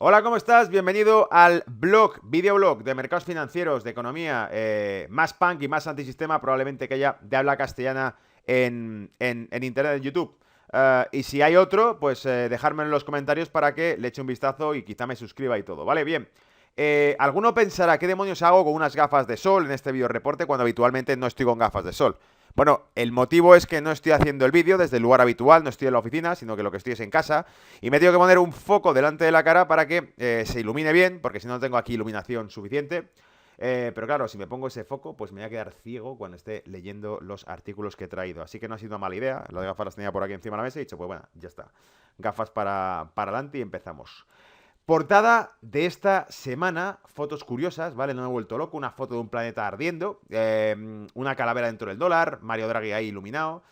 Hola, ¿cómo estás? Bienvenido al videoblog de mercados financieros, de economía, más punk y más antisistema probablemente que haya de habla castellana en internet, en YouTube. Y si hay otro, pues dejármelo en los comentarios para que le eche un vistazo y quizá me suscriba y todo, ¿vale? Bien. Alguno pensará, ¿qué demonios hago con unas gafas de sol en este video reporte cuando habitualmente no estoy con gafas de sol? Bueno, el motivo es que no estoy haciendo el vídeo desde el lugar habitual, no estoy en la oficina, sino que lo que estoy es en casa. Y me tengo que poner un foco delante de la cara para que se ilumine bien, porque si no tengo aquí iluminación suficiente. Pero claro, si me pongo ese foco, pues me voy a quedar ciego cuando esté leyendo los artículos que he traído. Así que no ha sido una mala idea. Las gafas las tenía por aquí encima de la mesa y he dicho, pues bueno, ya está. Gafas para adelante y empezamos. Portada de esta semana, fotos curiosas, ¿vale? No me he vuelto loco, una foto de un planeta ardiendo, una calavera dentro del dólar, Mario Draghi ahí iluminado,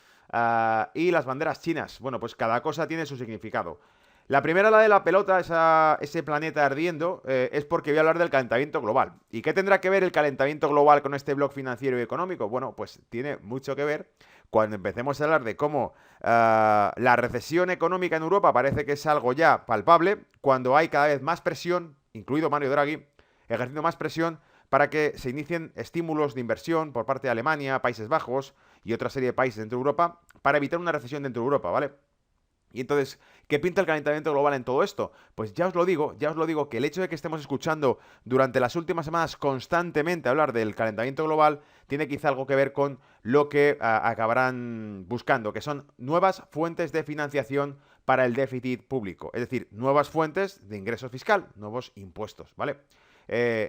y las banderas chinas. Bueno, pues cada cosa tiene su significado. La primera, la de la pelota, ese planeta ardiendo, es porque voy a hablar del calentamiento global. ¿Y qué tendrá que ver el calentamiento global con este blog financiero y económico? Bueno, pues tiene mucho que ver cuando empecemos a hablar de cómo la recesión económica en Europa parece que es algo ya palpable, cuando hay cada vez más presión, incluido Mario Draghi, ejerciendo más presión para que se inicien estímulos de inversión por parte de Alemania, Países Bajos y otra serie de países dentro de Europa para evitar una recesión dentro de Europa, ¿vale? Y entonces, ¿qué pinta el calentamiento global en todo esto? Pues ya os lo digo, que el hecho de que estemos escuchando durante las últimas semanas constantemente hablar del calentamiento global tiene quizá algo que ver con lo que acabarán buscando, que son nuevas fuentes de financiación para el déficit público, es decir, nuevas fuentes de ingreso fiscal, nuevos impuestos, ¿vale?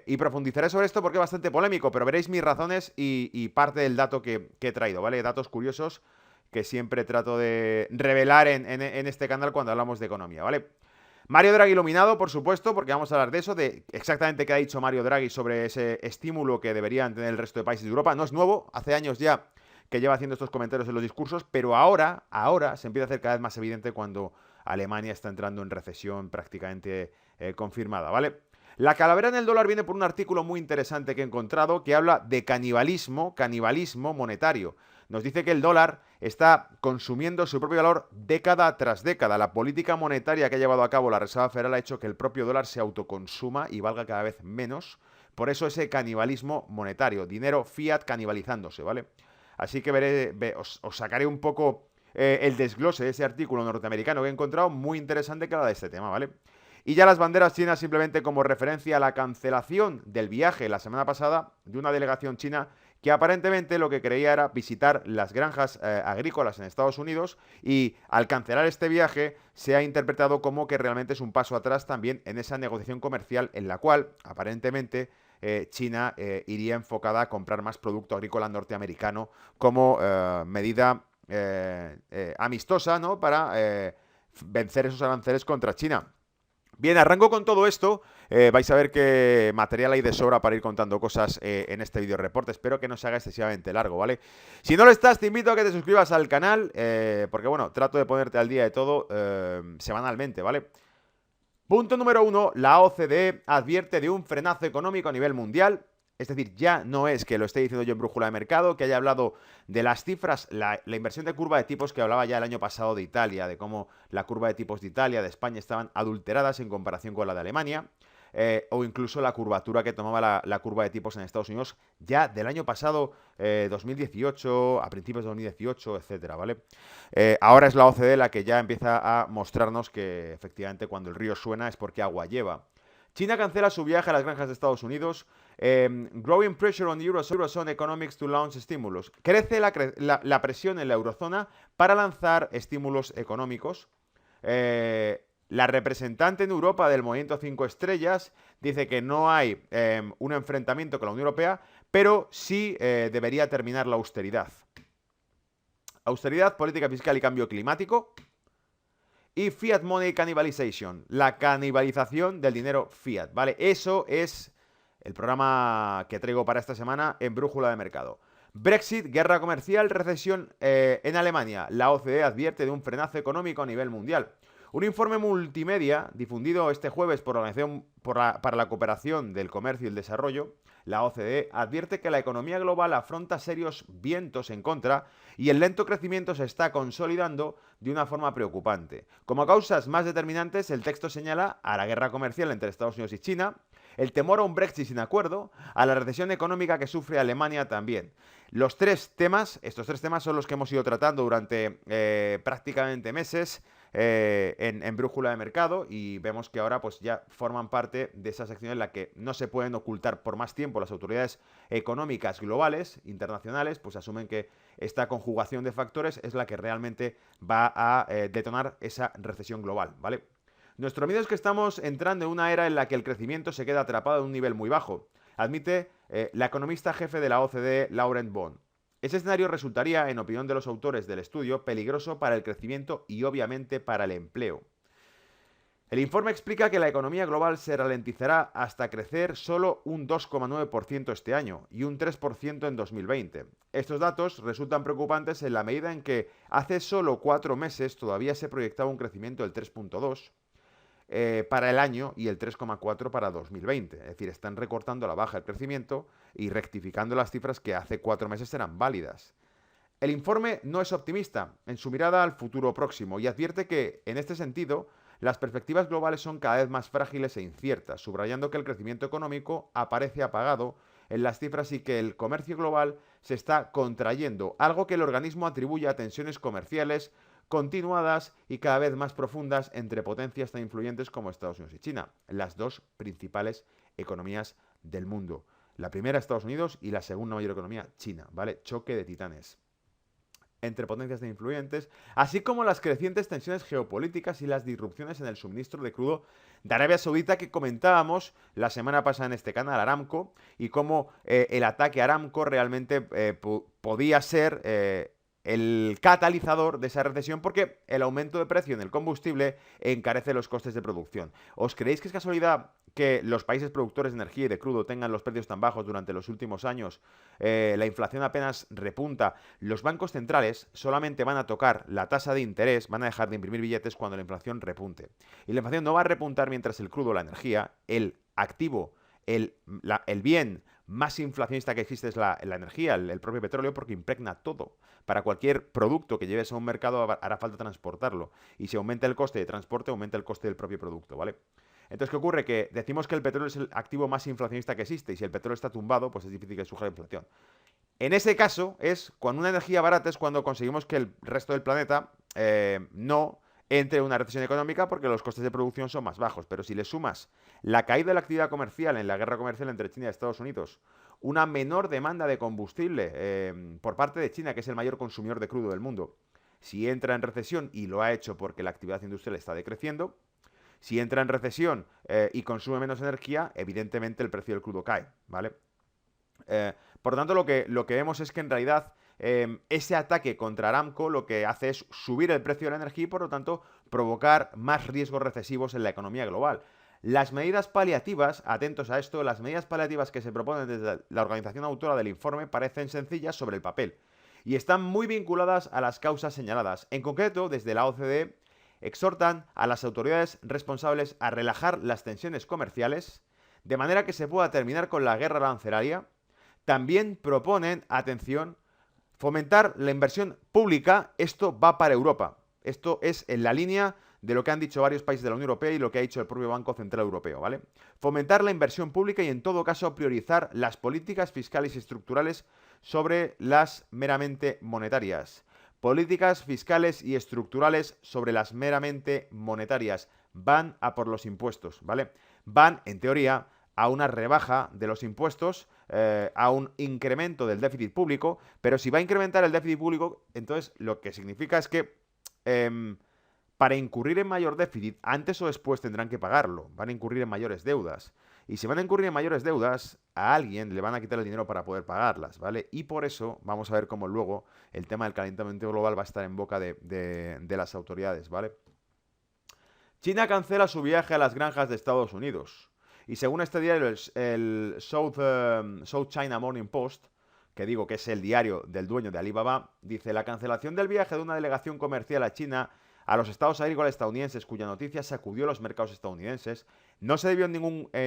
Y profundizaré sobre esto porque es bastante polémico, pero veréis mis razones y parte del dato que he traído, ¿vale? Datos curiosos que siempre trato de revelar en este canal cuando hablamos de economía, ¿vale? Mario Draghi iluminado, por supuesto, porque vamos a hablar de eso, de exactamente qué ha dicho Mario Draghi sobre ese estímulo que deberían tener el resto de países de Europa. No es nuevo, hace años ya que lleva haciendo estos comentarios en los discursos, pero ahora se empieza a hacer cada vez más evidente cuando Alemania está entrando en recesión prácticamente confirmada, ¿vale? La calavera en el dólar viene por un artículo muy interesante que he encontrado que habla de canibalismo monetario. Nos dice que el dólar está consumiendo su propio valor década tras década. La política monetaria que ha llevado a cabo la Reserva Federal ha hecho que el propio dólar se autoconsuma y valga cada vez menos. Por eso ese canibalismo monetario, dinero fiat canibalizándose, ¿vale? Así que os sacaré un poco el desglose de ese artículo norteamericano que he encontrado, muy interesante que habla de este tema, ¿vale? Y ya las banderas chinas simplemente como referencia a la cancelación del viaje la semana pasada de una delegación china que aparentemente lo que creía era visitar las granjas agrícolas en Estados Unidos y al cancelar este viaje se ha interpretado como que realmente es un paso atrás también en esa negociación comercial en la cual aparentemente China iría enfocada a comprar más producto agrícola norteamericano como medida amistosa, ¿no? Para vencer esos aranceles contra China. Bien, arranco con todo esto. Vais a ver que material hay de sobra para ir contando cosas en este video reporte. Espero que no se haga excesivamente largo, ¿vale? Si no lo estás, te invito a que te suscribas al canal, porque bueno, trato de ponerte al día de todo semanalmente, ¿vale? Punto número 1, la OCDE advierte de un frenazo económico a nivel mundial. Es decir, ya no es que lo esté diciendo yo en Brújula de Mercado, que haya hablado de las cifras, la inversión de curva de tipos que hablaba ya el año pasado de Italia, de cómo la curva de tipos de Italia, de España, estaban adulteradas en comparación con la de Alemania, o incluso la curvatura que tomaba la curva de tipos en Estados Unidos ya del año pasado, 2018, a principios de 2018, etcétera, ¿vale? Ahora es la OCDE la que ya empieza a mostrarnos que efectivamente cuando el río suena es porque agua lleva. China cancela su viaje a las granjas de Estados Unidos. Growing pressure on Eurozone economics to launch stimulus. Crece la presión en la eurozona para lanzar estímulos económicos. La representante en Europa del Movimiento 5 Estrellas dice que no hay un enfrentamiento con la Unión Europea, pero sí debería terminar la austeridad. Austeridad, política fiscal y cambio climático. Y Fiat Money Cannibalization, la canibalización del dinero fiat, ¿vale? Eso es el programa que traigo para esta semana en Brújula de Mercado. Brexit, guerra comercial, recesión en Alemania. La OCDE advierte de un frenazo económico a nivel mundial. Un informe multimedia difundido este jueves por la Organización para la Cooperación del Comercio y el Desarrollo, la OCDE, advierte que la economía global afronta serios vientos en contra y el lento crecimiento se está consolidando de una forma preocupante. Como causas más determinantes, el texto señala a la guerra comercial entre Estados Unidos y China, el temor a un Brexit sin acuerdo, a la recesión económica que sufre Alemania también. Estos tres temas son los que hemos ido tratando durante prácticamente meses en Brújula de Mercado, y vemos que ahora pues ya forman parte de esa sección en la que no se pueden ocultar por más tiempo. Las autoridades económicas globales, internacionales, pues asumen que esta conjugación de factores es la que realmente va a detonar esa recesión global, ¿vale? Nuestro miedo es que estamos entrando en una era en la que el crecimiento se queda atrapado en un nivel muy bajo, admite la economista jefe de la OCDE, Laurent Bond. Ese escenario resultaría, en opinión de los autores del estudio, peligroso para el crecimiento y obviamente para el empleo. El informe explica que la economía global se ralentizará hasta crecer solo un 2,9% este año y un 3% en 2020. Estos datos resultan preocupantes en la medida en que hace solo 4 meses todavía se proyectaba un crecimiento del 3,2% para el año y el 3,4% para 2020. Es decir, están recortando a la baja el crecimiento y rectificando las cifras que hace 4 meses eran válidas. El informe no es optimista en su mirada al futuro próximo y advierte que, en este sentido, las perspectivas globales son cada vez más frágiles e inciertas, subrayando que el crecimiento económico aparece apagado en las cifras y que el comercio global se está contrayendo, algo que el organismo atribuye a tensiones comerciales continuadas y cada vez más profundas entre potencias tan influyentes como Estados Unidos y China, las dos principales economías del mundo. La primera, Estados Unidos, y la segunda mayor economía, China, ¿vale? Choque de titanes entre potencias tan influyentes, así como las crecientes tensiones geopolíticas y las disrupciones en el suministro de crudo de Arabia Saudita que comentábamos la semana pasada en este canal, Aramco, y cómo el ataque a Aramco realmente podía ser el catalizador de esa recesión, porque el aumento de precio en el combustible encarece los costes de producción. ¿Os creéis que es casualidad que los países productores de energía y de crudo tengan los precios tan bajos durante los últimos años? La inflación apenas repunta. Los bancos centrales solamente van a tocar la tasa de interés, van a dejar de imprimir billetes cuando la inflación repunte. Y la inflación no va a repuntar mientras el crudo, la energía, el activo, el bien más inflacionista que existe es la energía, el propio petróleo, porque impregna todo. Para cualquier producto que lleves a un mercado hará falta transportarlo. Y si aumenta el coste de transporte, aumenta el coste del propio producto, ¿vale? Entonces, ¿qué ocurre? Que decimos que el petróleo es el activo más inflacionista que existe, y si el petróleo está tumbado, pues es difícil que surja la inflación. En ese caso, es cuando una energía barata es cuando conseguimos que el resto del planeta no entre en una recesión económica, porque los costes de producción son más bajos. Pero si le sumas la caída de la actividad comercial en la guerra comercial entre China y Estados Unidos, una menor demanda de combustible por parte de China, que es el mayor consumidor de crudo del mundo, si entra en recesión, y lo ha hecho porque la actividad industrial está decreciendo, si entra en recesión y consume menos energía, evidentemente el precio del crudo cae, ¿vale? Por lo tanto, lo que vemos es que en realidad ese ataque contra Aramco lo que hace es subir el precio de la energía y, por lo tanto, provocar más riesgos recesivos en la economía global. Las medidas paliativas, atentos a esto, las medidas paliativas que se proponen desde la organización autora del informe parecen sencillas sobre el papel y están muy vinculadas a las causas señaladas. En concreto, desde la OCDE exhortan a las autoridades responsables a relajar las tensiones comerciales de manera que se pueda terminar con la guerra arancelaria. También proponen, atención, fomentar la inversión pública. Esto va para Europa. Esto es en la línea de lo que han dicho varios países de la Unión Europea y lo que ha dicho el propio Banco Central Europeo, ¿vale? Fomentar la inversión pública y, en todo caso, priorizar las políticas fiscales y estructurales sobre las meramente monetarias. Políticas fiscales y estructurales sobre las meramente monetarias. Van a por los impuestos, ¿vale? Van, en teoría, a una rebaja de los impuestos, a un incremento del déficit público, pero si va a incrementar el déficit público, entonces lo que significa es que para incurrir en mayor déficit, antes o después tendrán que pagarlo, van a incurrir en mayores deudas. Y si van a incurrir en mayores deudas, a alguien le van a quitar el dinero para poder pagarlas, ¿vale? Y por eso vamos a ver cómo luego el tema del calentamiento global va a estar en boca de las autoridades, ¿vale? China cancela su viaje a las granjas de Estados Unidos. Y según este diario, el South China Morning Post, que digo que es el diario del dueño de Alibaba, dice: la cancelación del viaje de una delegación comercial a China a los estados agrícolas estadounidenses, cuya noticia sacudió los mercados estadounidenses. No se debió en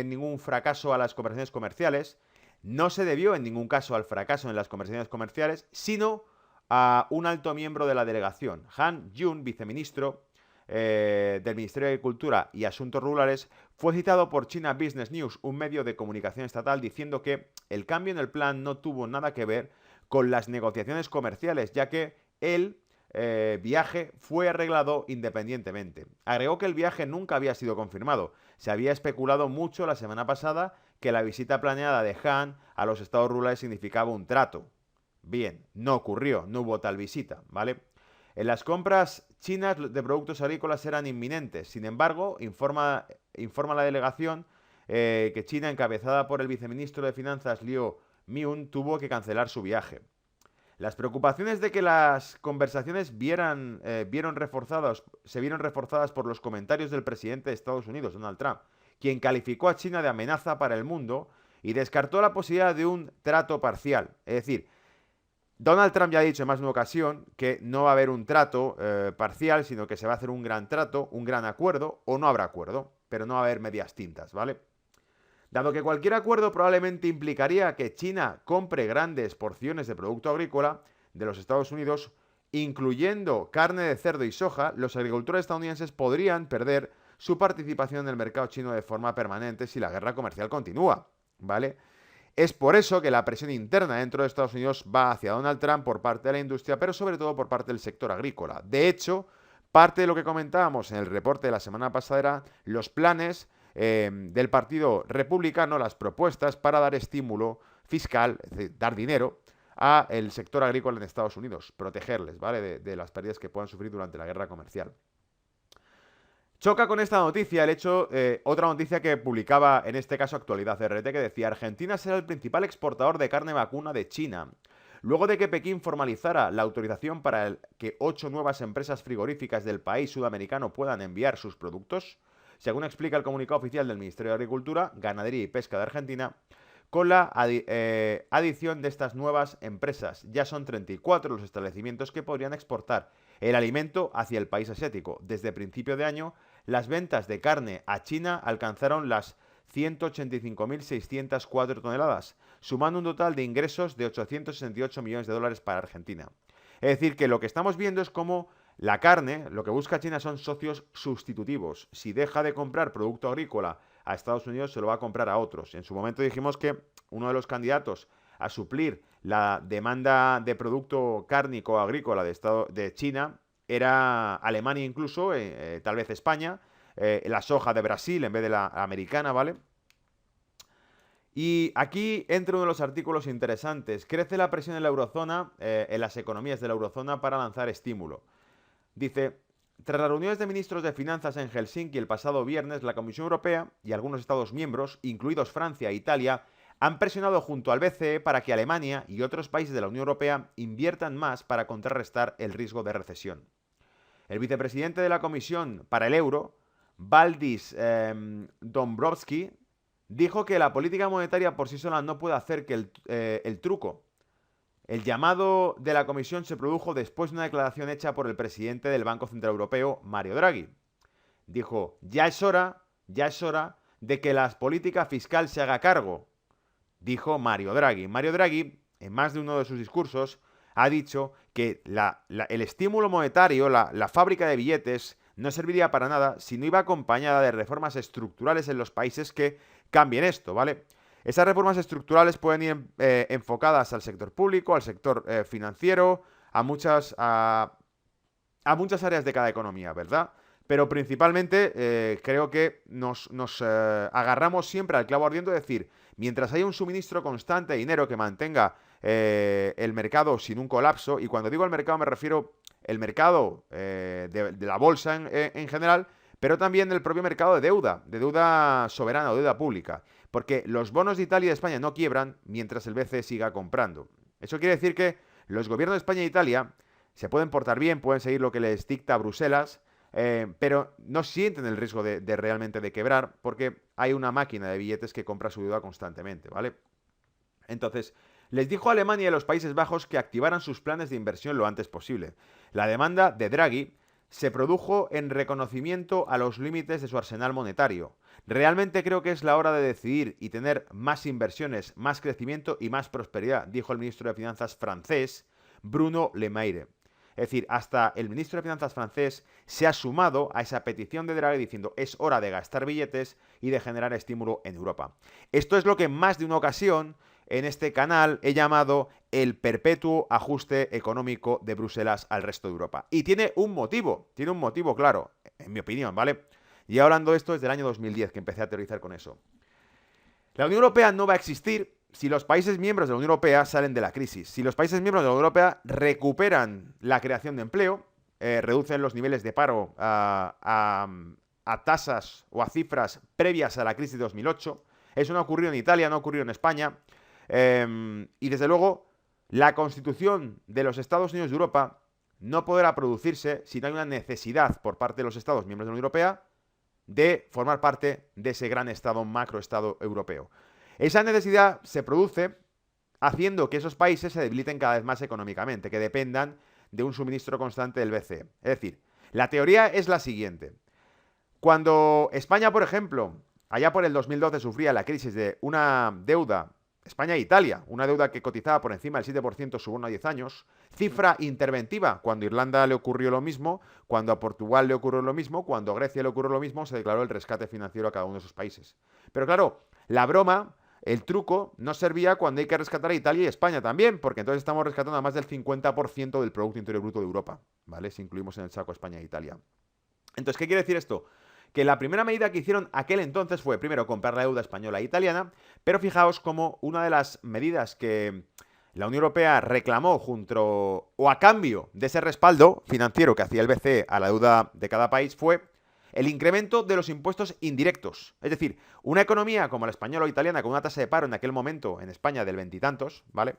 ningún fracaso a las conversaciones comerciales, no se debió en ningún caso al fracaso en las conversaciones comerciales, sino a un alto miembro de la delegación, Han Jun, viceministro del Ministerio de Agricultura y Asuntos Rurales, fue citado por China Business News, un medio de comunicación estatal, diciendo que el cambio en el plan no tuvo nada que ver con las negociaciones comerciales, ya que el viaje fue arreglado independientemente. Agregó que el viaje nunca había sido confirmado. Se había especulado mucho la semana pasada que la visita planeada de Han a los estados rurales significaba un trato. Bien, no ocurrió, no hubo tal visita, ¿vale? En las compras chinas de productos agrícolas eran inminentes. Sin embargo, informa la delegación que China, encabezada por el viceministro de Finanzas Liu Myun, tuvo que cancelar su viaje. Las preocupaciones de que las conversaciones se vieron reforzadas por los comentarios del presidente de Estados Unidos, Donald Trump, quien calificó a China de amenaza para el mundo y descartó la posibilidad de un trato parcial. Es decir, Donald Trump ya ha dicho en más de una ocasión que no va a haber un trato parcial, sino que se va a hacer un gran trato, un gran acuerdo, o no habrá acuerdo, pero no va a haber medias tintas, ¿vale? Dado que cualquier acuerdo probablemente implicaría que China compre grandes porciones de producto agrícola de los Estados Unidos, incluyendo carne de cerdo y soja, los agricultores estadounidenses podrían perder su participación en el mercado chino de forma permanente si la guerra comercial continúa, ¿vale? Es por eso que la presión interna dentro de Estados Unidos va hacia Donald Trump por parte de la industria, pero sobre todo por parte del sector agrícola. De hecho, parte de lo que comentábamos en el reporte de la semana pasada era los planes del Partido Republicano, las propuestas para dar estímulo fiscal, es decir, dar dinero a el sector agrícola en Estados Unidos, protegerles, ¿vale? De las pérdidas que puedan sufrir durante la guerra comercial. Choca con esta noticia el hecho, otra noticia que publicaba en este caso Actualidad RT, que decía: Argentina será el principal exportador de carne vacuna de China. Luego de que Pekín formalizara la autorización para que 8 nuevas empresas frigoríficas del país sudamericano puedan enviar sus productos, según explica el comunicado oficial del Ministerio de Agricultura, Ganadería y Pesca de Argentina, con la adición de estas nuevas empresas, ya son 34 los establecimientos que podrían exportar el alimento hacia el país asiático. Desde principio de año, las ventas de carne a China alcanzaron las 185.604 toneladas, sumando un total de ingresos de 868 millones de dólares para Argentina. Es decir, que lo que estamos viendo es cómo la carne, lo que busca China son socios sustitutivos. Si deja de comprar producto agrícola a Estados Unidos, se lo va a comprar a otros. En su momento dijimos que uno de los candidatos a suplir la demanda de producto cárnico agrícola de China era Alemania, incluso, tal vez España, la soja de Brasil en vez de la americana, ¿vale? Y aquí entra uno de los artículos interesantes. Crece la presión en la eurozona, en las economías de la eurozona, para lanzar estímulo. Dice: tras las reuniones de ministros de finanzas en Helsinki el pasado viernes, la Comisión Europea y algunos Estados miembros, incluidos Francia e Italia, han presionado junto al BCE para que Alemania y otros países de la Unión Europea inviertan más para contrarrestar el riesgo de recesión. El vicepresidente de la Comisión para el Euro, Valdis Dombrovskis, dijo que la política monetaria por sí sola no puede hacer que el truco. El llamado de la Comisión se produjo después de una declaración hecha por el presidente del Banco Central Europeo, Mario Draghi. Dijo: ya es hora de que la política fiscal se haga cargo, dijo Mario Draghi. Mario Draghi, en más de uno de sus discursos, ha dicho que el estímulo monetario, la fábrica de billetes, no serviría para nada si no iba acompañada de reformas estructurales en los países que cambien esto, ¿vale? Esas reformas estructurales pueden ir enfocadas al sector público, al sector financiero, a muchas áreas de cada economía, ¿verdad? Pero principalmente creo que nos agarramos siempre al clavo ardiendo, es decir, mientras haya un suministro constante de dinero que mantenga el mercado sin un colapso, y cuando digo el mercado me refiero al mercado de la bolsa en general, pero también del propio mercado de deuda soberana o deuda pública, porque los bonos de Italia y de España no quiebran mientras el BCE siga comprando. Eso quiere decir que los gobiernos de España e Italia se pueden portar bien, pueden seguir lo que les dicta Bruselas, pero no sienten el riesgo de realmente de quebrar, porque hay una máquina de billetes que compra su deuda constantemente, ¿vale? Entonces, les dijo a Alemania y a los Países Bajos que activaran sus planes de inversión lo antes posible. La demanda de Draghi se produjo en reconocimiento a los límites de su arsenal monetario. Realmente creo que es la hora de decidir y tener más inversiones, más crecimiento y más prosperidad, dijo el ministro de Finanzas francés, Bruno Le Maire. Es decir, hasta el ministro de Finanzas francés se ha sumado a esa petición de Draghi diciendo es hora de gastar billetes y de generar estímulo en Europa. Esto es lo que en más de una ocasión en este canal he llamado el perpetuo ajuste económico de Bruselas al resto de Europa. Y tiene un motivo claro, en mi opinión, ¿vale? Y hablando de esto desde el año 2010 que empecé a teorizar con eso. La Unión Europea no va a existir si los países miembros de la Unión Europea salen de la crisis. Si los países miembros de la Unión Europea recuperan la creación de empleo, reducen los niveles de paro a tasas o a cifras previas a la crisis de 2008. Eso no ha ocurrido en Italia, no ha ocurrido en España. Y desde luego, la constitución de los Estados Unidos de Europa no podrá producirse si no hay una necesidad por parte de los Estados miembros de la Unión Europea de formar parte de ese gran Estado, macroestado europeo. Esa necesidad se produce haciendo que esos países se debiliten cada vez más económicamente, que dependan de un suministro constante del BCE. Es decir, la teoría es la siguiente. Cuando España, por ejemplo, allá por el 2012 sufría la crisis de una deuda, España e Italia, una deuda que cotizaba por encima del 7% su bono a 10 años, cifra interventiva, cuando a Irlanda le ocurrió lo mismo, cuando a Portugal le ocurrió lo mismo, cuando a Grecia le ocurrió lo mismo, se declaró el rescate financiero a cada uno de esos países. Pero claro, la broma, el truco, no servía cuando hay que rescatar a Italia y España también, porque entonces estamos rescatando a más del 50% del Producto Interior Bruto de Europa, ¿vale? Si incluimos en el saco España e Italia. Entonces, ¿qué quiere decir esto? Que la primera medida que hicieron aquel entonces fue, primero, comprar la deuda española e italiana, pero fijaos cómo una de las medidas que la Unión Europea reclamó junto o a cambio de ese respaldo financiero que hacía el BCE a la deuda de cada país fue el incremento de los impuestos indirectos. Es decir, una economía como la española o italiana con una tasa de paro en aquel momento en España del veintitantos, ¿vale?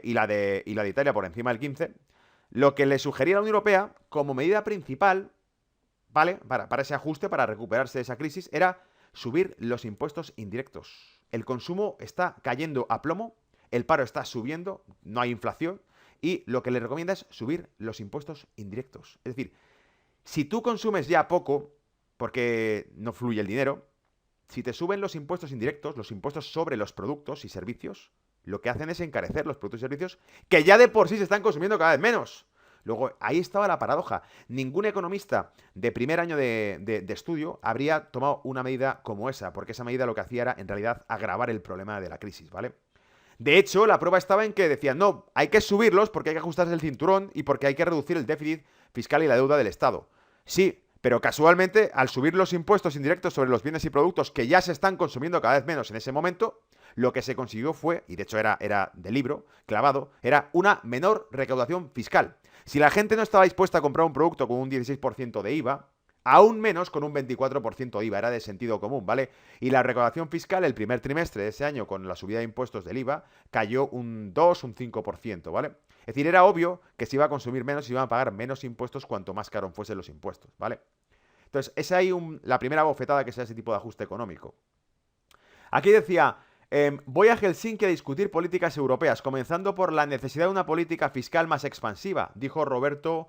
Y la de Italia por encima del 15, lo que le sugería a la Unión Europea como medida principal, ¿vale? Para ese ajuste, para recuperarse de esa crisis, era subir los impuestos indirectos. El consumo está cayendo a plomo, el paro está subiendo, no hay inflación, y lo que le recomienda es subir los impuestos indirectos. Es decir, si tú consumes ya poco, porque no fluye el dinero, si te suben los impuestos indirectos, los impuestos sobre los productos y servicios, lo que hacen es encarecer los productos y servicios que ya de por sí se están consumiendo cada vez menos. Luego, ahí estaba la paradoja. Ningún economista de primer año de estudio habría tomado una medida como esa, porque esa medida lo que hacía era, en realidad, agravar el problema de la crisis, ¿vale? De hecho, la prueba estaba en que decían, no, hay que subirlos porque hay que ajustarse el cinturón y porque hay que reducir el déficit fiscal y la deuda del Estado. Sí, pero casualmente, al subir los impuestos indirectos sobre los bienes y productos que ya se están consumiendo cada vez menos en ese momento, lo que se consiguió fue, y de hecho era de libro, clavado, era una menor recaudación fiscal. Si la gente no estaba dispuesta a comprar un producto con un 16% de IVA, aún menos con un 24% de IVA, era de sentido común, ¿vale? Y la recaudación fiscal el primer trimestre de ese año, con la subida de impuestos del IVA, cayó un 2, un 5%, ¿vale? Es decir, era obvio que se iba a consumir menos y se iban a pagar menos impuestos cuanto más caros fuesen los impuestos, ¿vale? Entonces, esa es la primera bofetada que sea ese tipo de ajuste económico. Aquí decía, voy a Helsinki a discutir políticas europeas, comenzando por la necesidad de una política fiscal más expansiva, dijo Roberto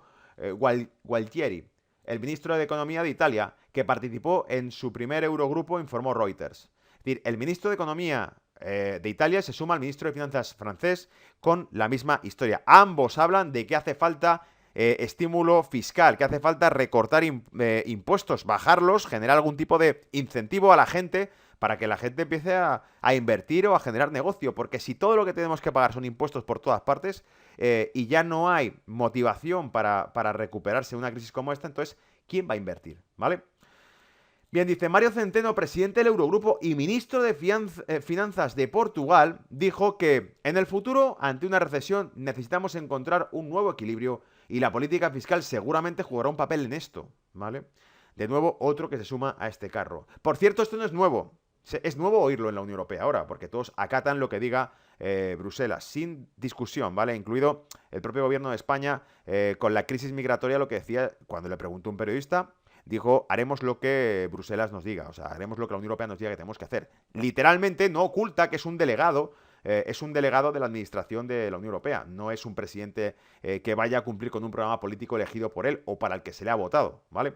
Gualtieri, el ministro de Economía de Italia, que participó en su primer Eurogrupo, informó Reuters. Es decir, el ministro de Economía de Italia se suma al ministro de Finanzas francés con la misma historia. Ambos hablan de que hace falta estímulo fiscal, que hace falta recortar impuestos, bajarlos, generar algún tipo de incentivo a la gente para que la gente empiece a invertir o a generar negocio, porque si todo lo que tenemos que pagar son impuestos por todas partes y ya no hay motivación para recuperarse de una crisis como esta, entonces, ¿quién va a invertir? ¿Vale? Bien, dice Mario Centeno, presidente del Eurogrupo y ministro de Finanzas de Portugal, dijo que en el futuro, ante una recesión, necesitamos encontrar un nuevo equilibrio y la política fiscal seguramente jugará un papel en esto, ¿vale? De nuevo, otro que se suma a este carro. Por cierto, esto no es nuevo. Es nuevo oírlo en la Unión Europea ahora, porque todos acatan lo que diga Bruselas, sin discusión, ¿vale? Incluido el propio gobierno de España, con la crisis migratoria, lo que decía, cuando le preguntó un periodista, dijo, haremos lo que Bruselas nos diga, o sea, haremos lo que la Unión Europea nos diga que tenemos que hacer. Literalmente no oculta que es un delegado es un delegado de la administración de la Unión Europea, no es un presidente que vaya a cumplir con un programa político elegido por él o para el que se le ha votado, ¿vale?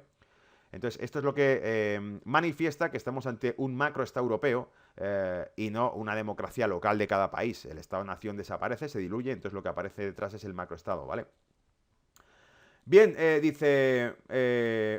Entonces, esto es lo que manifiesta que estamos ante un macroestado europeo y no una democracia local de cada país. El Estado-nación desaparece, se diluye, entonces lo que aparece detrás es el macroestado, ¿vale? Bien, dice,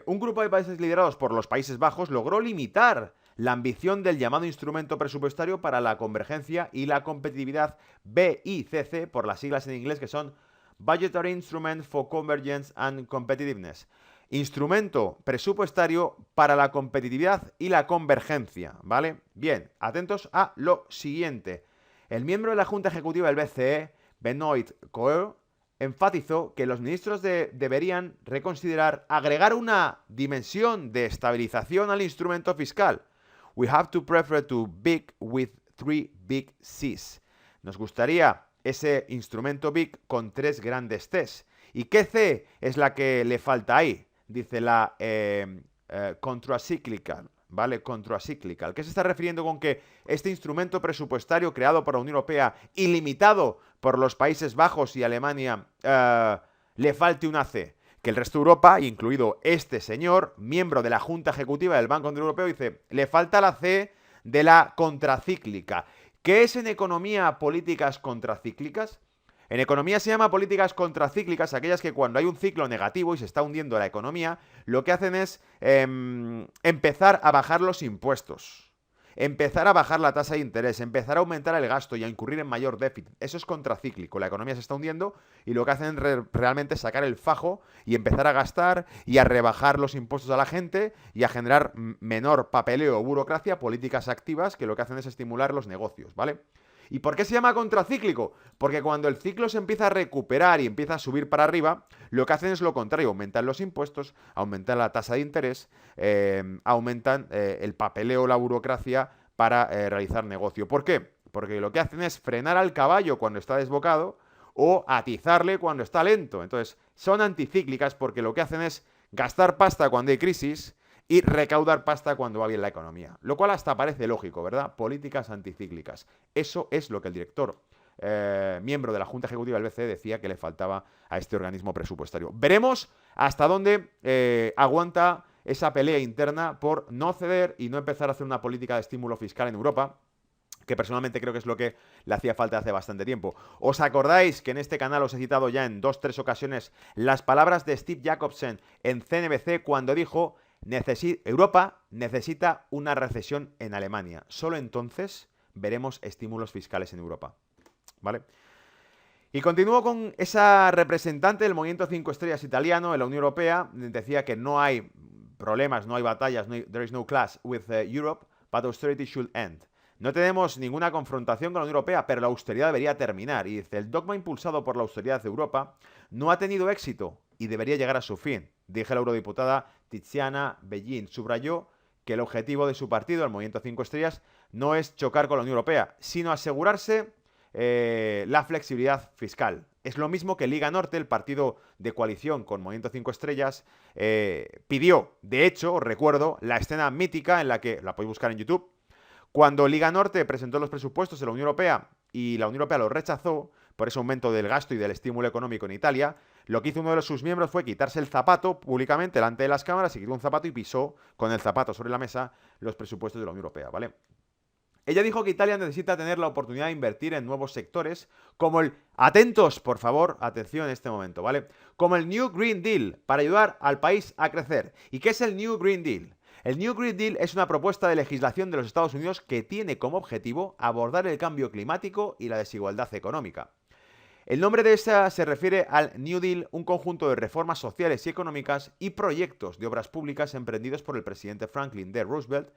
un grupo de países liderados por los Países Bajos logró limitar la ambición del llamado instrumento presupuestario para la convergencia y la competitividad BICC, por las siglas en inglés que son Budgetary Instrument for Convergence and Competitiveness. Instrumento presupuestario para la competitividad y la convergencia, ¿vale? Bien, atentos a lo siguiente. El miembro de la Junta Ejecutiva del BCE, Benoit Coeur, enfatizó que los ministros deberían reconsiderar agregar una dimensión de estabilización al instrumento fiscal. We have to prefer to big with 3 big Cs. Nos gustaría ese instrumento big con 3 grandes Cs. ¿Y qué C es la que le falta ahí? Dice la contracyclical, ¿vale? Contracyclical. ¿Qué se está refiriendo con que este instrumento presupuestario creado por la Unión Europea y limitado por los Países Bajos y Alemania le falte una C? Que el resto de Europa, incluido este señor, miembro de la Junta Ejecutiva del Banco Central Europeo, dice, le falta la C de la contracíclica. ¿Qué es en economía políticas contracíclicas? En economía se llama políticas contracíclicas aquellas que cuando hay un ciclo negativo y se está hundiendo la economía, lo que hacen es empezar a bajar los impuestos, empezar a bajar la tasa de interés, empezar a aumentar el gasto y a incurrir en mayor déficit. Eso es contracíclico. La economía se está hundiendo y lo que hacen es realmente sacar el fajo y empezar a gastar y a rebajar los impuestos a la gente y a generar menor papeleo o burocracia, políticas activas que lo que hacen es estimular los negocios, ¿vale? ¿Y por qué se llama contracíclico? Porque cuando el ciclo se empieza a recuperar y empieza a subir para arriba, lo que hacen es lo contrario, aumentan los impuestos, aumentan la tasa de interés, aumentan el papeleo, la burocracia para realizar negocio. ¿Por qué? Porque lo que hacen es frenar al caballo cuando está desbocado o atizarle cuando está lento. Entonces, son anticíclicas porque lo que hacen es gastar pasta cuando hay crisis y recaudar pasta cuando va bien la economía. Lo cual hasta parece lógico, ¿verdad? Políticas anticíclicas. Eso es lo que el director, miembro de la Junta Ejecutiva del BCE, decía que le faltaba a este organismo presupuestario. Veremos hasta dónde aguanta esa pelea interna por no ceder y no empezar a hacer una política de estímulo fiscal en Europa, que personalmente creo que es lo que le hacía falta hace bastante tiempo. ¿Os acordáis que en este canal os he citado ya en 2-3 ocasiones las palabras de Steve Jacobsen en CNBC cuando dijo: Europa necesita una recesión en Alemania. Solo entonces veremos estímulos fiscales en Europa, ¿vale? Y continúo con esa representante del movimiento 5 estrellas italiano en la Unión Europea. Decía que no hay problemas, no hay batallas, there is no clash with Europe, but austerity should end. No tenemos ninguna confrontación con la Unión Europea, pero la austeridad debería terminar. Y dice, el dogma impulsado por la austeridad de Europa no ha tenido éxito y debería llegar a su fin. Dije la eurodiputada Tiziana Beghin. Subrayó que el objetivo de su partido, el Movimiento 5 Estrellas, no es chocar con la Unión Europea, sino asegurarse la flexibilidad fiscal. Es lo mismo que Liga Norte, el partido de coalición con Movimiento 5 Estrellas, pidió. De hecho, os recuerdo la escena mítica en la que, la podéis buscar en YouTube, cuando Liga Norte presentó los presupuestos de la Unión Europea y la Unión Europea los rechazó por ese aumento del gasto y del estímulo económico en Italia, lo que hizo uno de sus miembros fue quitarse el zapato públicamente delante de las cámaras, se quitó un zapato y pisó con el zapato sobre la mesa los presupuestos de la Unión Europea, ¿vale? Ella dijo que Italia necesita tener la oportunidad de invertir en nuevos sectores como el... Atentos, por favor, atención en este momento, ¿vale? Como el New Green Deal, para ayudar al país a crecer. ¿Y qué es el New Green Deal? El New Green Deal es una propuesta de legislación de los Estados Unidos que tiene como objetivo abordar el cambio climático y la desigualdad económica. El nombre de esta se refiere al New Deal, un conjunto de reformas sociales y económicas y proyectos de obras públicas emprendidos por el presidente Franklin D. Roosevelt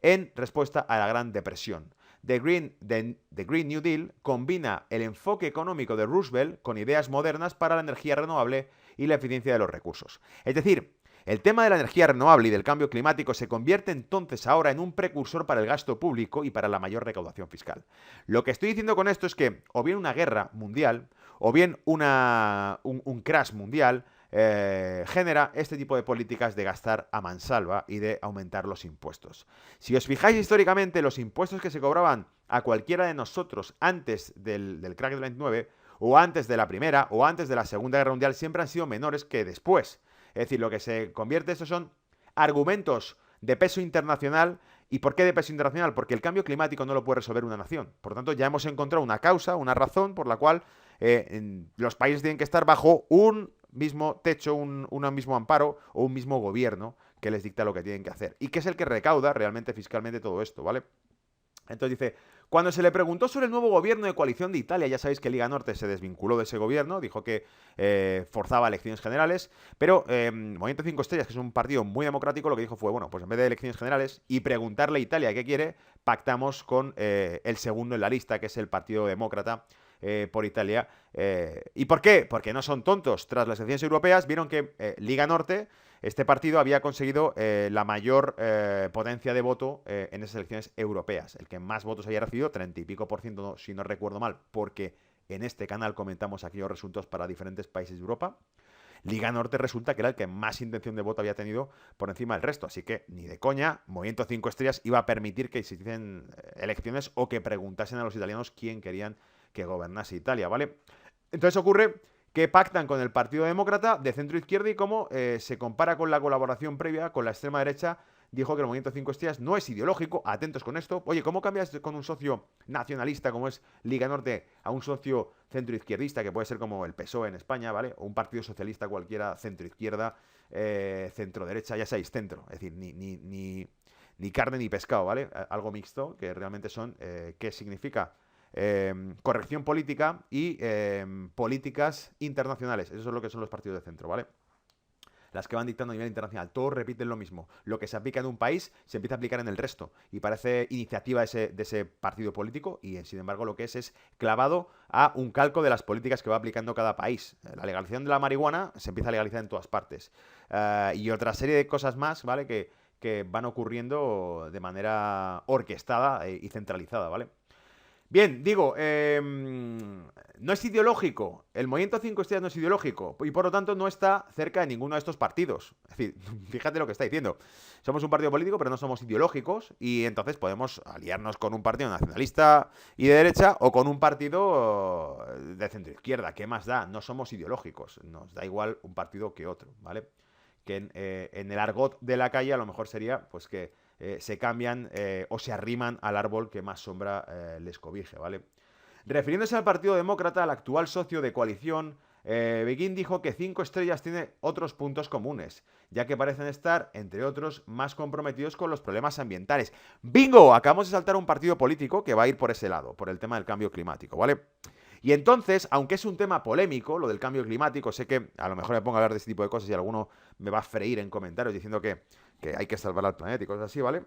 en respuesta a la Gran Depresión. The Green New Deal combina el enfoque económico de Roosevelt con ideas modernas para la energía renovable y la eficiencia de los recursos. Es decir, el tema de la energía renovable y del cambio climático se convierte entonces ahora en un precursor para el gasto público y para la mayor recaudación fiscal. Lo que estoy diciendo con esto es que o bien una guerra mundial, o bien un crash mundial, genera este tipo de políticas de gastar a mansalva y de aumentar los impuestos. Si os fijáis históricamente, los impuestos que se cobraban a cualquiera de nosotros antes del crack del 29, o antes de la Primera, o antes de la Segunda Guerra Mundial, siempre han sido menores que después. Es decir, lo que se convierte, estos son argumentos de peso internacional. ¿Y por qué de peso internacional? Porque el cambio climático no lo puede resolver una nación. Por lo tanto, ya hemos encontrado una causa, una razón por la cual los países tienen que estar bajo un mismo techo, un mismo amparo o un mismo gobierno que les dicta lo que tienen que hacer. Y que es el que recauda realmente fiscalmente todo esto, ¿vale? Entonces dice, cuando se le preguntó sobre el nuevo gobierno de coalición de Italia, ya sabéis que Liga Norte se desvinculó de ese gobierno, dijo que forzaba elecciones generales, pero Movimiento 5 Estrellas, que es un partido muy democrático, lo que dijo fue, bueno, pues en vez de elecciones generales y preguntarle a Italia qué quiere, pactamos con el segundo en la lista, que es el Partido Demócrata por Italia. ¿Y por qué? Porque no son tontos. Tras las elecciones europeas vieron que Liga Norte, este partido, había conseguido la mayor potencia de voto en esas elecciones europeas. El que más votos había recibido, 30 y pico %, no, si no recuerdo mal, porque en este canal comentamos aquellos resultados para diferentes países de Europa. Liga Norte resulta que era el que más intención de voto había tenido por encima del resto. Así que, ni de coña, Movimiento 5 Estrellas iba a permitir que existiesen elecciones o que preguntasen a los italianos quién querían que gobernase Italia, ¿vale? Entonces ocurre que pactan con el Partido Demócrata de centro izquierda y como se compara con la colaboración previa con la extrema derecha, dijo que el Movimiento 5 Estrellas no es ideológico, atentos con esto. Oye, ¿cómo cambias con un socio nacionalista como es Liga Norte a un socio centroizquierdista que puede ser como el PSOE en España, ¿vale? O un partido socialista cualquiera, centroizquierda, centro derecha, ya sabéis, centro. Es decir, ni carne ni pescado, ¿vale? Algo mixto, que realmente son, ¿qué significa? Corrección política y políticas internacionales. Eso es lo que son los partidos de centro, ¿vale? Las que van dictando a nivel internacional. Todos repiten lo mismo. Lo que se aplica en un país se empieza a aplicar en el resto. Y parece iniciativa de ese partido político y, sin embargo, lo que es clavado a un calco de las políticas que va aplicando cada país. La legalización de la marihuana se empieza a legalizar en todas partes. Y otra serie de cosas más, ¿vale? Que van ocurriendo de manera orquestada y centralizada, ¿vale? Bien, digo, no es ideológico. El Movimiento 5 Estrellas no es ideológico y por lo tanto no está cerca de ninguno de estos partidos. Es decir, fíjate lo que está diciendo. Somos un partido político, pero no somos ideológicos y entonces podemos aliarnos con un partido nacionalista y de derecha o con un partido de centro izquierda. ¿Qué más da? No somos ideológicos. Nos da igual un partido que otro, ¿vale? Que en el argot de la calle a lo mejor sería pues que se cambian o se arriman al árbol que más sombra les cobije, ¿vale? Refiriéndose al Partido Demócrata, el actual socio de coalición, Begin dijo que 5 Estrellas tiene otros puntos comunes, ya que parecen estar, entre otros, más comprometidos con los problemas ambientales. ¡Bingo! Acabamos de saltar un partido político que va a ir por ese lado, por el tema del cambio climático, ¿vale? Y entonces, aunque es un tema polémico, lo del cambio climático, sé que a lo mejor me pongo a hablar de este tipo de cosas y alguno me va a freír en comentarios diciendo que hay que salvar al planeta y cosas así, ¿vale?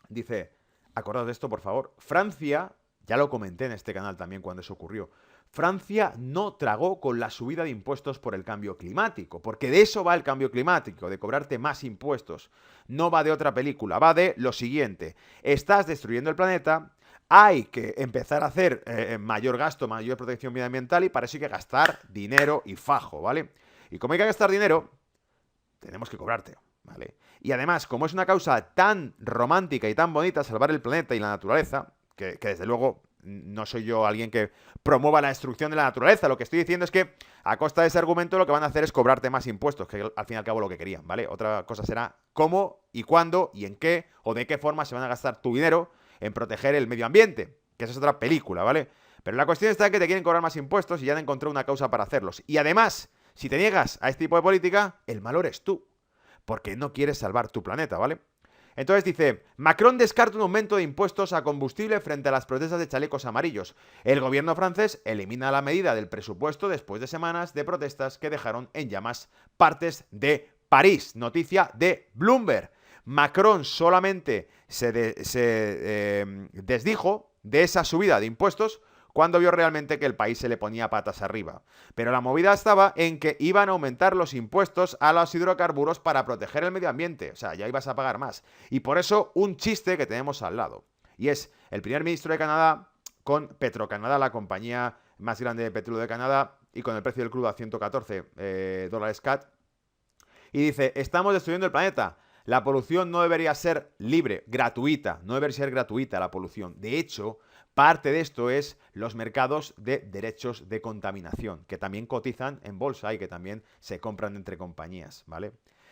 Dice, acordaos de esto, por favor. Francia, ya lo comenté en este canal también cuando eso ocurrió, Francia no tragó con la subida de impuestos por el cambio climático, porque de eso va el cambio climático, de cobrarte más impuestos. No va de otra película, va de lo siguiente. Estás destruyendo el planeta, hay que empezar a hacer mayor gasto, mayor protección medioambiental y para eso hay que gastar dinero y fajo, ¿vale? Y como hay que gastar dinero, tenemos que cobrarte, ¿vale? Y además, como es una causa tan romántica y tan bonita, salvar el planeta y la naturaleza, que desde luego no soy yo alguien que promueva la destrucción de la naturaleza, lo que estoy diciendo es que a costa de ese argumento lo que van a hacer es cobrarte más impuestos, que al fin y al cabo lo que querían, ¿vale? Otra cosa será cómo y cuándo y en qué o de qué forma se van a gastar tu dinero en proteger el medio ambiente, que esa es otra película, ¿vale? Pero la cuestión está en que te quieren cobrar más impuestos y ya han encontrado una causa para hacerlos. Y además, si te niegas a este tipo de política, el malo eres tú, porque no quieres salvar tu planeta, ¿vale? Entonces dice, Macron descarta un aumento de impuestos a combustible frente a las protestas de chalecos amarillos. El gobierno francés elimina la medida del presupuesto después de semanas de protestas que dejaron en llamas partes de París. Noticia de Bloomberg. Macron solamente se desdijo de esa subida de impuestos cuando vio realmente que el país se le ponía patas arriba. Pero la movida estaba en que iban a aumentar los impuestos a los hidrocarburos para proteger el medio ambiente. O sea, ya ibas a pagar más. Y por eso un chiste que tenemos al lado. Y es el primer ministro de Canadá con Petrocanadá, la compañía más grande de petróleo de Canadá, y con el precio del crudo a 114 dólares CAD. Y dice, estamos destruyendo el planeta. La polución no debería ser libre, gratuita. No debería ser gratuita la polución. De hecho, parte de esto es los mercados de derechos de contaminación, que también cotizan en bolsa y que también se compran entre compañías, ¿vale?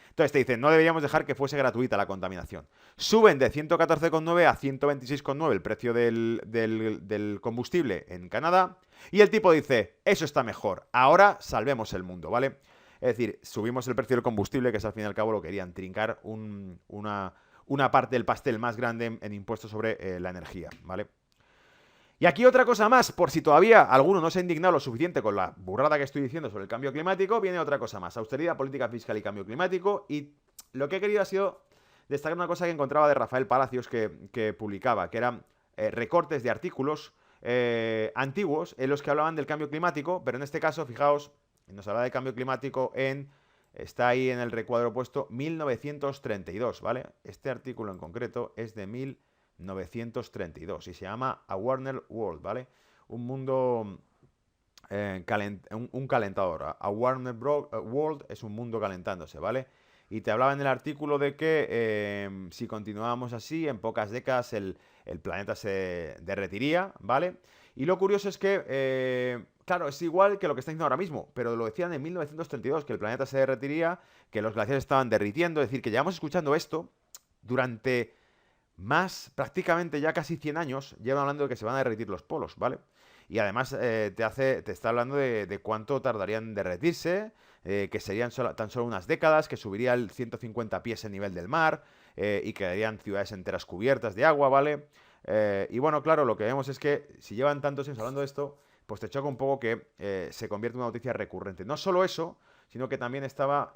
Entonces te dicen, no deberíamos dejar que fuese gratuita la contaminación. Suben de 114,9 a 126,9 el precio del combustible en Canadá. Y el tipo dice, eso está mejor, ahora salvemos el mundo, ¿vale? Es decir, subimos el precio del combustible, que es al fin y al cabo lo que querían, trincar una parte del pastel más grande en impuestos sobre la energía, ¿vale? Y aquí otra cosa más, por si todavía alguno no se ha indignado lo suficiente con la burrada que estoy diciendo sobre el cambio climático, viene otra cosa más, austeridad, política fiscal y cambio climático. Y lo que he querido ha sido destacar una cosa que encontraba de Rafael Palacios que publicaba, que eran recortes de artículos antiguos en los que hablaban del cambio climático, pero en este caso, fijaos, nos habla de cambio climático está ahí en el recuadro puesto 1932, ¿vale? Este artículo en concreto es de 1932 y se llama A Warmer World, ¿vale? Un mundo un calentador. A Warmer World es un mundo calentándose, ¿vale? Y te hablaba en el artículo de que si continuábamos así, en pocas décadas el planeta se derretiría, ¿vale? Y lo curioso es que, claro, es igual que lo que está diciendo ahora mismo, pero lo decían en 1932, que el planeta se derretiría, que los glaciares estaban derritiendo, es decir, que llevamos escuchando esto durante prácticamente ya casi 100 años, llevan hablando de que se van a derretir los polos, ¿vale? Y además te está hablando de cuánto tardarían en derretirse, que serían tan solo unas décadas, que subiría el 150 pies el nivel del mar y quedarían ciudades enteras cubiertas de agua, ¿vale? Y bueno, claro, lo que vemos es que si llevan tantos años hablando de esto, pues te choca un poco que se convierte en una noticia recurrente. No solo eso, sino que también estaba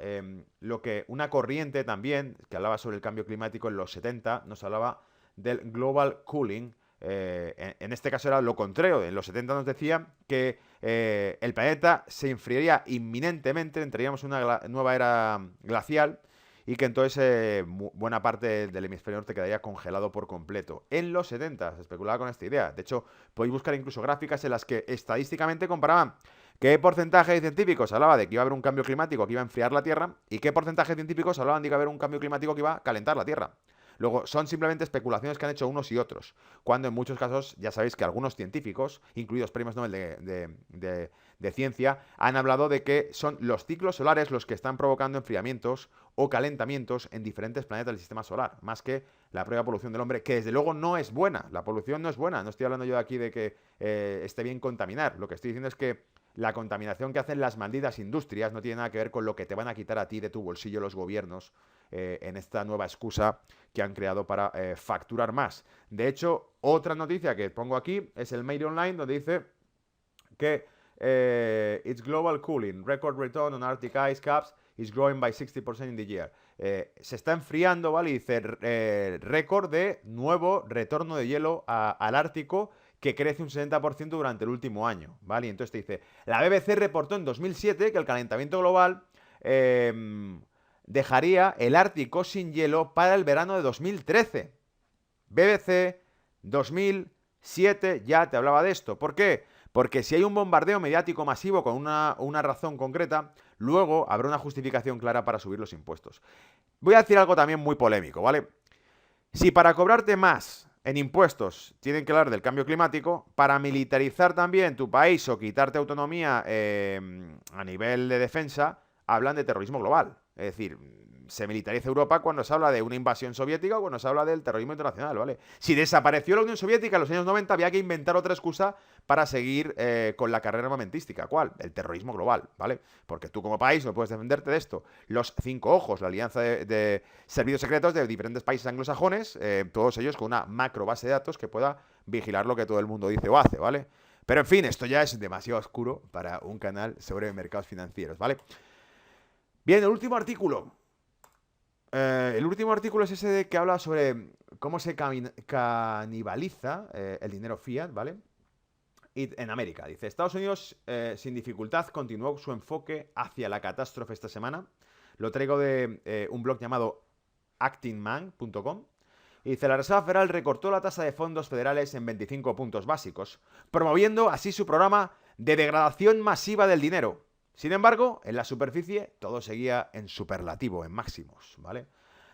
una corriente también, que hablaba sobre el cambio climático en los 70, nos hablaba del global cooling. En este caso era lo contrario. En los 70 nos decía que el planeta se enfriaría inminentemente, entraríamos en una nueva era glacial y que entonces buena parte del hemisferio norte quedaría congelado por completo. En los 70 se especulaba con esta idea. De hecho, podéis buscar incluso gráficas en las que estadísticamente comparaban qué porcentaje de científicos hablaba de que iba a haber un cambio climático que iba a enfriar la Tierra y qué porcentaje de científicos hablaban de que iba a haber un cambio climático que iba a calentar la Tierra. Luego, son simplemente especulaciones que han hecho unos y otros, cuando en muchos casos ya sabéis que algunos científicos, incluidos premios Nobel de ciencia, han hablado de que son los ciclos solares los que están provocando enfriamientos o calentamientos en diferentes planetas del sistema solar, más que la propia polución del hombre, que desde luego no es buena. La polución no es buena. No estoy hablando yo de aquí de que esté bien contaminar. Lo que estoy diciendo es que la contaminación que hacen las malditas industrias no tiene nada que ver con lo que te van a quitar a ti de tu bolsillo los gobiernos en esta nueva excusa que han creado para facturar más. De hecho, otra noticia que pongo aquí es el Mail Online, donde dice que it's global cooling, record return on Arctic ice caps is growing by 60% in the year. Se está enfriando, ¿vale? Y dice récord de nuevo retorno de hielo al Ártico, que crece un 60% durante el último año, ¿vale? Y entonces te dice, la BBC reportó en 2007 que el calentamiento global dejaría el Ártico sin hielo para el verano de 2013. BBC 2007 ya te hablaba de esto. ¿Por qué? Porque si hay un bombardeo mediático masivo con una razón concreta, luego habrá una justificación clara para subir los impuestos. Voy a decir algo también muy polémico, ¿vale? Si para cobrarte más en impuestos tienen que hablar del cambio climático, para militarizar también tu país o quitarte autonomía a nivel de defensa, hablan de terrorismo global. Es decir, se militariza Europa cuando se habla de una invasión soviética o cuando se habla del terrorismo internacional, ¿vale? Si desapareció la Unión Soviética en los años 90, había que inventar otra excusa para seguir con la carrera armamentística. ¿Cuál? El terrorismo global, ¿vale? Porque tú como país no puedes defenderte de esto. Los Cinco Ojos, la alianza de servicios secretos de diferentes países anglosajones, todos ellos con una macro base de datos que pueda vigilar lo que todo el mundo dice o hace, ¿vale? Pero en fin, esto ya es demasiado oscuro para un canal sobre mercados financieros, ¿vale? Bien, el último artículo. El último artículo es ese que habla sobre cómo se canibaliza el dinero fiat, ¿vale? Y en América. Dice, Estados Unidos sin dificultad continuó su enfoque hacia la catástrofe esta semana. Lo traigo de un blog llamado actingman.com. Y dice, la Reserva Federal recortó la tasa de fondos federales en 25 puntos básicos, promoviendo así su programa de degradación masiva del dinero. Sin embargo, en la superficie todo seguía en superlativo, en máximos, ¿vale?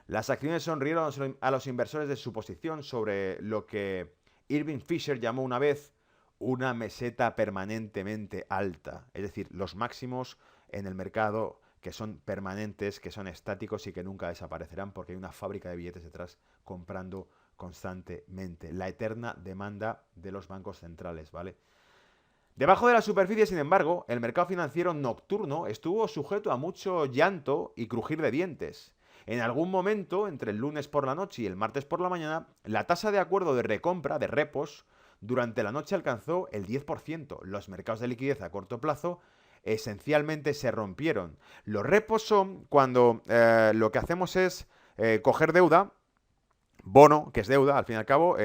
Las acciones sonrieron a los inversores de su posición sobre lo que Irving Fisher llamó una vez una meseta permanentemente alta. Es decir, los máximos en el mercado que son permanentes, que son estáticos y que nunca desaparecerán porque hay una fábrica de billetes detrás comprando constantemente. La eterna demanda de los bancos centrales, ¿vale? Debajo de la superficie, sin embargo, el mercado financiero nocturno estuvo sujeto a mucho llanto y crujir de dientes. En algún momento, entre el lunes por la noche y el martes por la mañana, la tasa de acuerdo de recompra, de repos, durante la noche alcanzó el 10%. Los mercados de liquidez a corto plazo esencialmente se rompieron. Los repos son cuando lo que hacemos es coger deuda, bono, que es deuda, al fin y al cabo,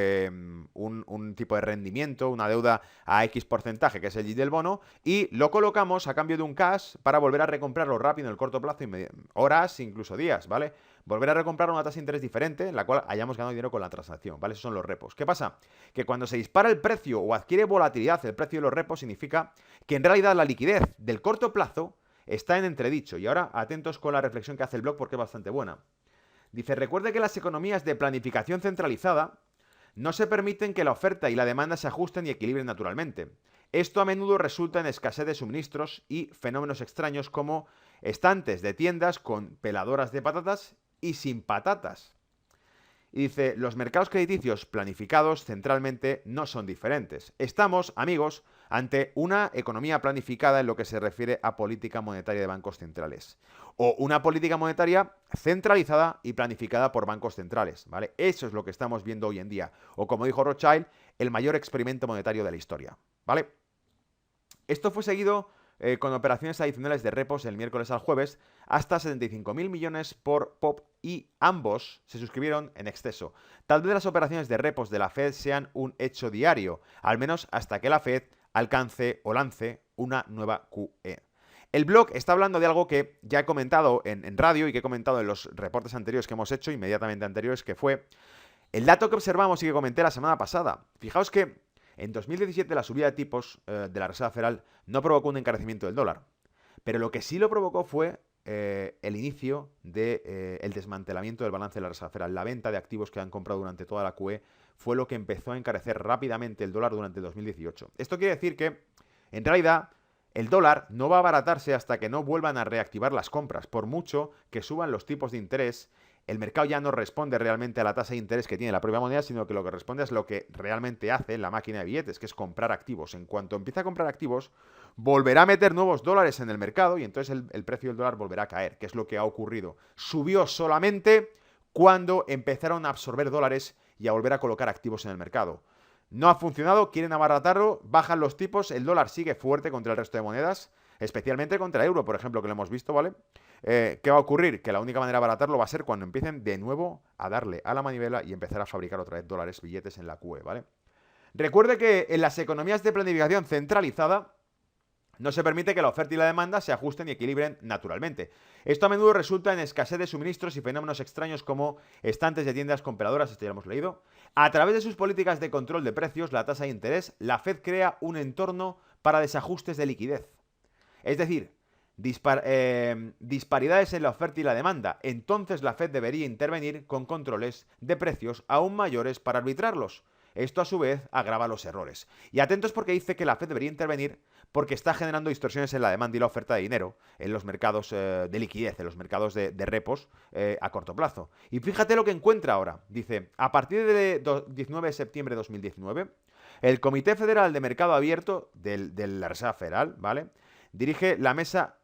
un tipo de rendimiento, una deuda a X porcentaje, que es el yield del bono, y lo colocamos a cambio de un cash para volver a recomprarlo rápido en el corto plazo, horas, incluso días, ¿vale? Volver a recomprar a una tasa de interés diferente en la cual hayamos ganado dinero con la transacción, ¿vale? Esos son los repos. ¿Qué pasa? Que cuando se dispara el precio o adquiere volatilidad el precio de los repos, significa que en realidad la liquidez del corto plazo está en entredicho. Y ahora atentos con la reflexión que hace el blog porque es bastante buena. Dice, recuerde que las economías de planificación centralizada no se permiten que la oferta y la demanda se ajusten y equilibren naturalmente. Esto a menudo resulta en escasez de suministros y fenómenos extraños como estantes de tiendas con peladoras de patatas y sin patatas. Y dice, los mercados crediticios planificados centralmente no son diferentes. Estamos, amigos, ante una economía planificada en lo que se refiere a política monetaria de bancos centrales. O una política monetaria centralizada y planificada por bancos centrales, ¿vale? Eso es lo que estamos viendo hoy en día. O como dijo Rothschild, el mayor experimento monetario de la historia, ¿vale? Esto fue seguido con operaciones adicionales de repos el miércoles al jueves hasta 75.000 millones por POP y ambos se suscribieron en exceso. Tal vez las operaciones de repos de la Fed sean un hecho diario, al menos hasta que la Fed alcance o lance una nueva QE. El blog está hablando de algo que ya he comentado en radio y que he comentado en los reportes anteriores que hemos hecho, inmediatamente anteriores, que fue el dato que observamos y que comenté la semana pasada. Fijaos que en 2017 la subida de tipos de la Reserva Federal no provocó un encarecimiento del dólar, pero lo que sí lo provocó fue el inicio del desmantelamiento del balance de la Reserva Federal. La venta de activos que han comprado durante toda la QE fue lo que empezó a encarecer rápidamente el dólar durante el 2018. Esto quiere decir que, en realidad, el dólar no va a abaratarse hasta que no vuelvan a reactivar las compras, por mucho que suban los tipos de interés. El mercado ya no responde realmente a la tasa de interés que tiene la propia moneda, sino que lo que responde es lo que realmente hace la máquina de billetes, que es comprar activos. En cuanto empiece a comprar activos, volverá a meter nuevos dólares en el mercado y entonces el precio del dólar volverá a caer, que es lo que ha ocurrido. Subió solamente cuando empezaron a absorber dólares y a volver a colocar activos en el mercado. No ha funcionado, quieren abaratarlo, bajan los tipos, el dólar sigue fuerte contra el resto de monedas, especialmente contra el euro, por ejemplo, que lo hemos visto, ¿vale? ¿Qué va a ocurrir? Que la única manera de abaratarlo va a ser cuando empiecen de nuevo a darle a la manivela y empezar a fabricar otra vez dólares, billetes en la QE, ¿vale? Recuerde que en las economías de planificación centralizada no se permite que la oferta y la demanda se ajusten y equilibren naturalmente. Esto a menudo resulta en escasez de suministros y fenómenos extraños como estantes de tiendas comparadoras, esto ya lo hemos leído. A través de sus políticas de control de precios, la tasa de interés, la Fed crea un entorno para desajustes de liquidez. Es decir, disparidades en la oferta y la demanda. Entonces la Fed debería intervenir con controles de precios aún mayores para arbitrarlos. Esto a su vez agrava los errores. Y atentos porque dice que la Fed debería intervenir porque está generando distorsiones en la demanda y la oferta de dinero en los mercados de liquidez, en los mercados de repos a corto plazo. Y fíjate lo que encuentra ahora. Dice, a partir de 19 de septiembre de 2019, el Comité Federal de Mercado Abierto de la Reserva Federal, ¿vale?, dirige a la mesa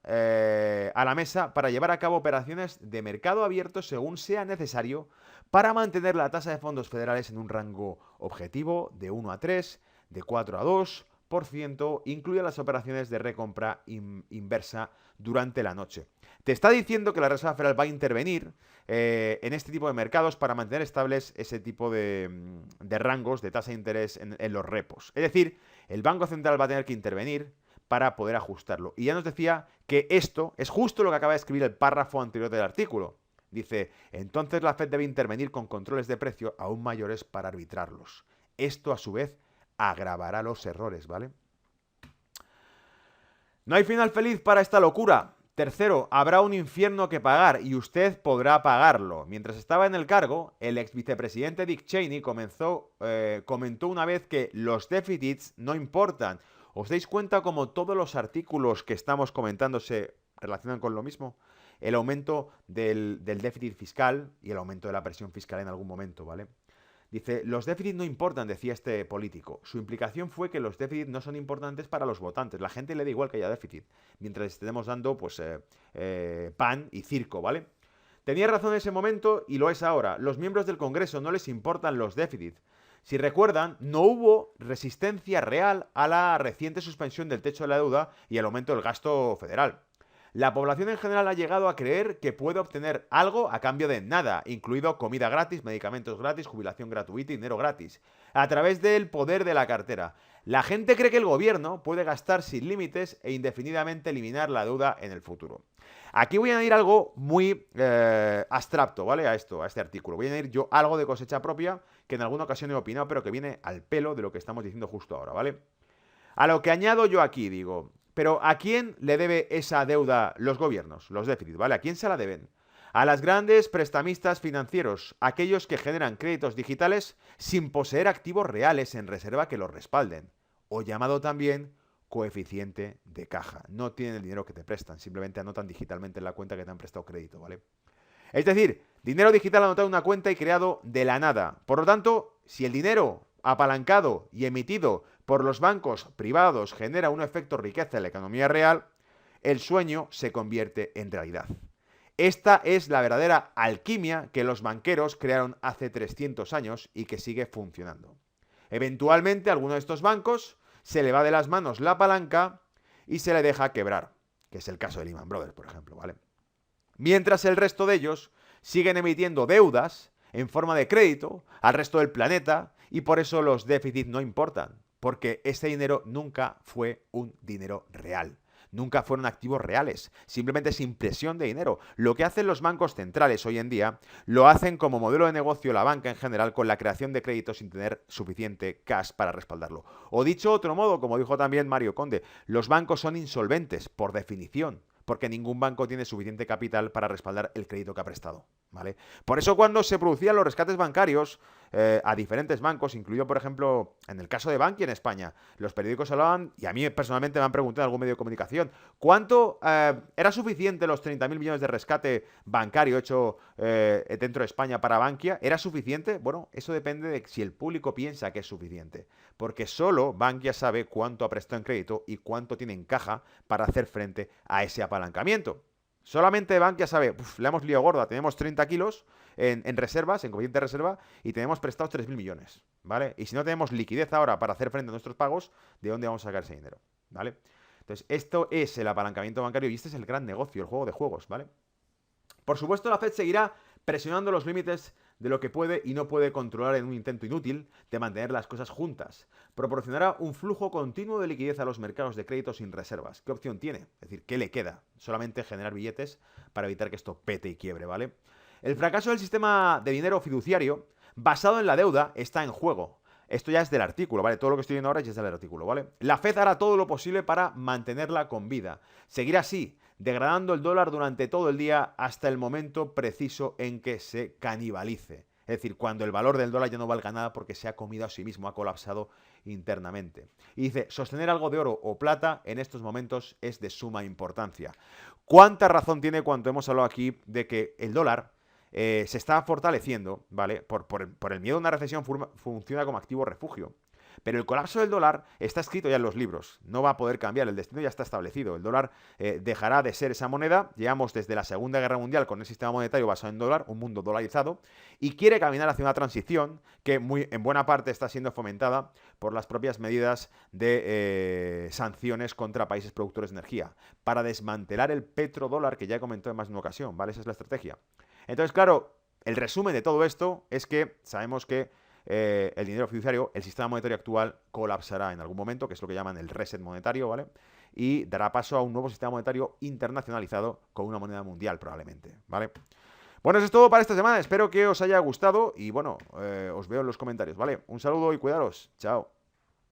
para llevar a cabo operaciones de mercado abierto según sea necesario para mantener la tasa de fondos federales en un rango objetivo de 1 a 3, de 4 a 2%, incluye las operaciones de recompra inversa durante la noche. Te está diciendo que la Reserva Federal va a intervenir en este tipo de mercados para mantener estables ese tipo de rangos de tasa de interés en los repos. Es decir, el Banco Central va a tener que intervenir para poder ajustarlo. Y ya nos decía que esto es justo lo que acaba de escribir el párrafo anterior del artículo. Dice, entonces la Fed debe intervenir con controles de precio aún mayores para arbitrarlos. Esto, a su vez, agravará los errores, ¿vale? No hay final feliz para esta locura. Tercero, habrá un infierno que pagar y usted podrá pagarlo. Mientras estaba en el cargo, el ex vicepresidente Dick Cheney comentó una vez que los déficits no importan. ¿Os dais cuenta cómo todos los artículos que estamos comentando se relacionan con lo mismo? El aumento del déficit fiscal y el aumento de la presión fiscal en algún momento, ¿vale? Dice, los déficits no importan, decía este político. Su implicación fue que los déficits no son importantes para los votantes. La gente le da igual que haya déficit, mientras estemos dando pues pan y circo, ¿vale? Tenía razón en ese momento y lo es ahora. Los miembros del Congreso no les importan los déficits. Si recuerdan, no hubo resistencia real a la reciente suspensión del techo de la deuda y el aumento del gasto federal. La población en general ha llegado a creer que puede obtener algo a cambio de nada, incluido comida gratis, medicamentos gratis, jubilación gratuita y dinero gratis, a través del poder de la cartera. La gente cree que el gobierno puede gastar sin límites e indefinidamente eliminar la deuda en el futuro. Aquí voy a añadir algo muy abstracto, ¿vale? A este artículo. Voy a añadir yo algo de cosecha propia que en alguna ocasión he opinado, pero que viene al pelo de lo que estamos diciendo justo ahora, ¿vale? A lo que añado yo aquí, digo, pero ¿a quién le debe esa deuda los gobiernos, los déficits, ¿vale? ¿A quién se la deben? A las grandes prestamistas financieros, aquellos que generan créditos digitales sin poseer activos reales en reserva que los respalden, o llamado también coeficiente de caja. No tienen el dinero que te prestan, simplemente anotan digitalmente en la cuenta que te han prestado crédito, ¿vale? Es decir, dinero digital anotado en una cuenta y creado de la nada. Por lo tanto, si el dinero apalancado y emitido por los bancos privados genera un efecto riqueza en la economía real, el sueño se convierte en realidad. Esta es la verdadera alquimia que los banqueros crearon hace 300 años y que sigue funcionando. Eventualmente, a alguno de estos bancos se le va de las manos la palanca y se le deja quebrar, que es el caso de Lehman Brothers, por ejemplo, ¿vale? Mientras el resto de ellos siguen emitiendo deudas en forma de crédito al resto del planeta y por eso los déficits no importan, porque ese dinero nunca fue un dinero real. Nunca fueron activos reales, simplemente es impresión de dinero. Lo que hacen los bancos centrales hoy en día, lo hacen como modelo de negocio la banca en general con la creación de créditos sin tener suficiente cash para respaldarlo. O dicho de otro modo, como dijo también Mario Conde, los bancos son insolventes por definición, porque ningún banco tiene suficiente capital para respaldar el crédito que ha prestado, ¿vale? Por eso cuando se producían los rescates bancarios a diferentes bancos, incluido por ejemplo en el caso de Bankia en España, los periódicos hablaban, y a mí personalmente me han preguntado en algún medio de comunicación, ¿cuánto era suficiente los 30.000 millones de rescate bancario hecho dentro de España para Bankia? ¿Era suficiente? Bueno, eso depende de si el público piensa que es suficiente, porque solo Bankia sabe cuánto ha prestado en crédito y cuánto tiene en caja para hacer frente a ese apalancamiento. Solamente Bankia sabe, le hemos liado gorda, tenemos 30 kilos en reservas, en coeficiente de reserva, y tenemos prestados 3.000 millones, ¿vale? Y si no tenemos liquidez ahora para hacer frente a nuestros pagos, ¿de dónde vamos a sacar ese dinero? ¿Vale? Entonces, esto es el apalancamiento bancario y este es el gran negocio, el juego de juegos, ¿vale? Por supuesto, la Fed seguirá presionando los límites de lo que puede y no puede controlar en un intento inútil de mantener las cosas juntas. Proporcionará un flujo continuo de liquidez a los mercados de crédito sin reservas. ¿Qué opción tiene? Es decir, ¿qué le queda? Solamente generar billetes para evitar que esto pete y quiebre, ¿vale? El fracaso del sistema de dinero fiduciario basado en la deuda está en juego. Esto ya es del artículo, ¿vale? Todo lo que estoy viendo ahora ya es del artículo, ¿vale? La Fed hará todo lo posible para mantenerla con vida. Seguirá así, degradando el dólar durante todo el día hasta el momento preciso en que se canibalice. Es decir, cuando el valor del dólar ya no valga nada porque se ha comido a sí mismo, ha colapsado internamente. Y dice, sostener algo de oro o plata en estos momentos es de suma importancia. ¿Cuánta razón tiene cuando hemos hablado aquí de que el dólar se está fortaleciendo, ¿vale? Por el miedo a una recesión funciona como activo refugio. Pero el colapso del dólar está escrito ya en los libros. No va a poder cambiar, el destino ya está establecido. El dólar dejará de ser esa moneda. Llevamos desde la Segunda Guerra Mundial con el sistema monetario basado en dólar, un mundo dolarizado, y quiere caminar hacia una transición que en buena parte está siendo fomentada por las propias medidas de sanciones contra países productores de energía, para desmantelar el petrodólar que ya he comentado en más de una ocasión, ¿vale? Esa es la estrategia. Entonces, claro, el resumen de todo esto es que sabemos que el dinero fiduciario, el sistema monetario actual colapsará en algún momento, que es lo que llaman el reset monetario, ¿vale? Y dará paso a un nuevo sistema monetario internacionalizado con una moneda mundial probablemente, ¿vale? Bueno, eso es todo para esta semana. Espero que os haya gustado y bueno, os veo en los comentarios, ¿vale? Un saludo y cuidaros. Chao.